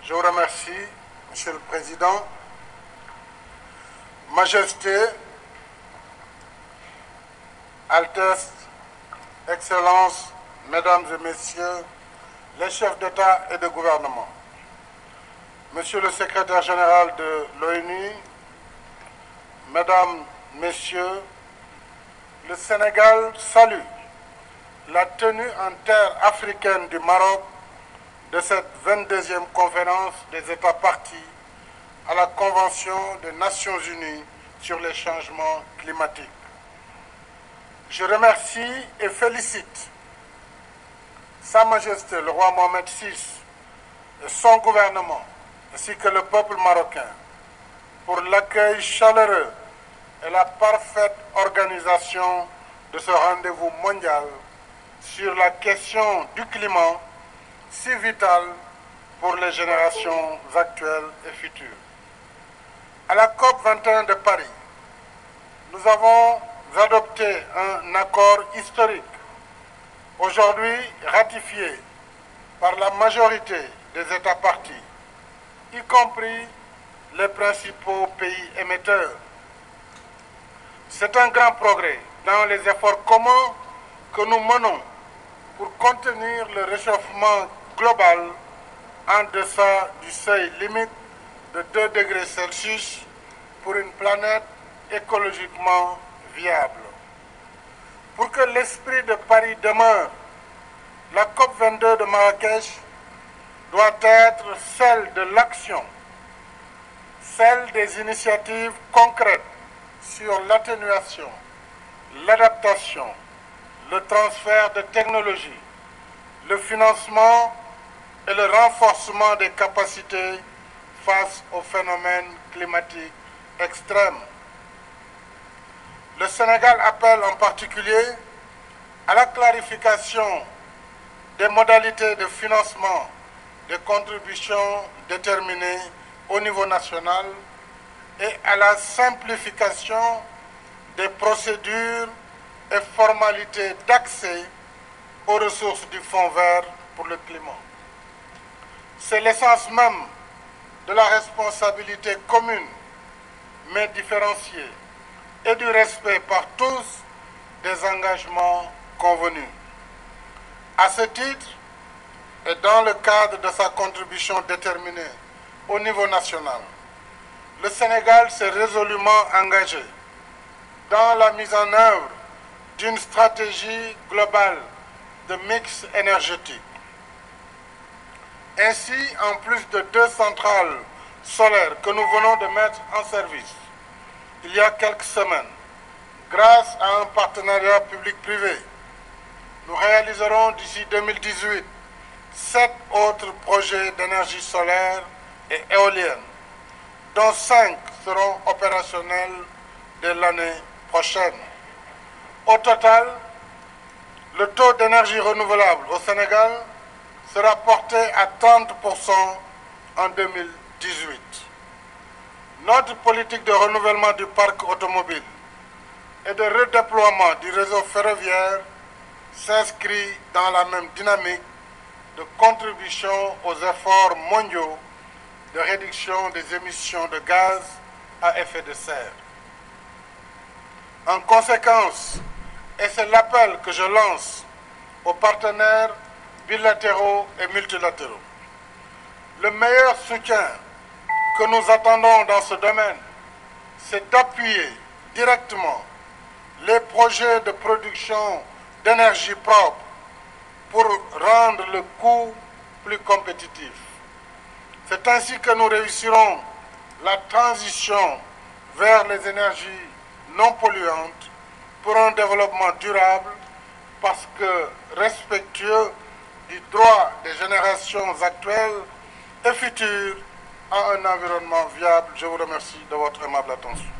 Je vous remercie, Monsieur le Président. Majesté, Altesse, Excellences, Mesdames et Messieurs, les chefs d'État et de gouvernement, Monsieur le Secrétaire général de l'ONU, Mesdames, Messieurs, le Sénégal salue la tenue en terre africaine du Maroc de cette 22e conférence des États partis à la Convention des Nations Unies sur les changements climatiques. Je remercie et félicite Sa Majesté le roi Mohamed VI et son gouvernement, ainsi que le peuple marocain, pour l'accueil chaleureux et la parfaite organisation de ce rendez-vous mondial sur la question du climat, si vitale pour les générations actuelles et futures. À la COP 21 de Paris, nous avons adopté un accord historique, aujourd'hui ratifié par la majorité des États partis, y compris les principaux pays émetteurs. C'est un grand progrès dans les efforts communs que nous menons pour contenir le réchauffement global en deçà du seuil limite de 2 degrés Celsius pour une planète écologiquement viable. Pour que l'esprit de Paris demeure, la COP22 de Marrakech doit être celle de l'action, celle des initiatives concrètes sur l'atténuation, l'adaptation, le transfert de technologies, le financement et le renforcement des capacités face aux phénomènes climatiques extrêmes. Le Sénégal appelle en particulier à la clarification des modalités de financement des contributions déterminées au niveau national et à la simplification des procédures et formalités d'accès aux ressources du Fonds vert pour le climat. C'est l'essence même de la responsabilité commune, mais différenciée, et du respect par tous des engagements convenus. À ce titre, et dans le cadre de sa contribution déterminée au niveau national, le Sénégal s'est résolument engagé dans la mise en œuvre d'une stratégie globale de mix énergétique. Ainsi, en plus de 2 centrales solaires que nous venons de mettre en service il y a quelques semaines, grâce à un partenariat public-privé, nous réaliserons d'ici 2018 7 autres projets d'énergie solaire et éolienne, dont 5 seront opérationnels dès l'année prochaine. Au total, le taux d'énergie renouvelable au Sénégal sera porté à 30% en 2018. Notre politique de renouvellement du parc automobile et de redéploiement du réseau ferroviaire s'inscrit dans la même dynamique de contribution aux efforts mondiaux de réduction des émissions de gaz à effet de serre. En conséquence, et c'est l'appel que je lance aux partenaires bilatéraux et multilatéraux, le meilleur soutien que nous attendons dans ce domaine, c'est d'appuyer directement les projets de production d'énergie propre pour rendre le coût plus compétitif. C'est ainsi que nous réussirons la transition vers les énergies non polluantes pour un développement durable parce que respectueux du droit des générations actuelles et futures à un environnement viable. Je vous remercie de votre aimable attention.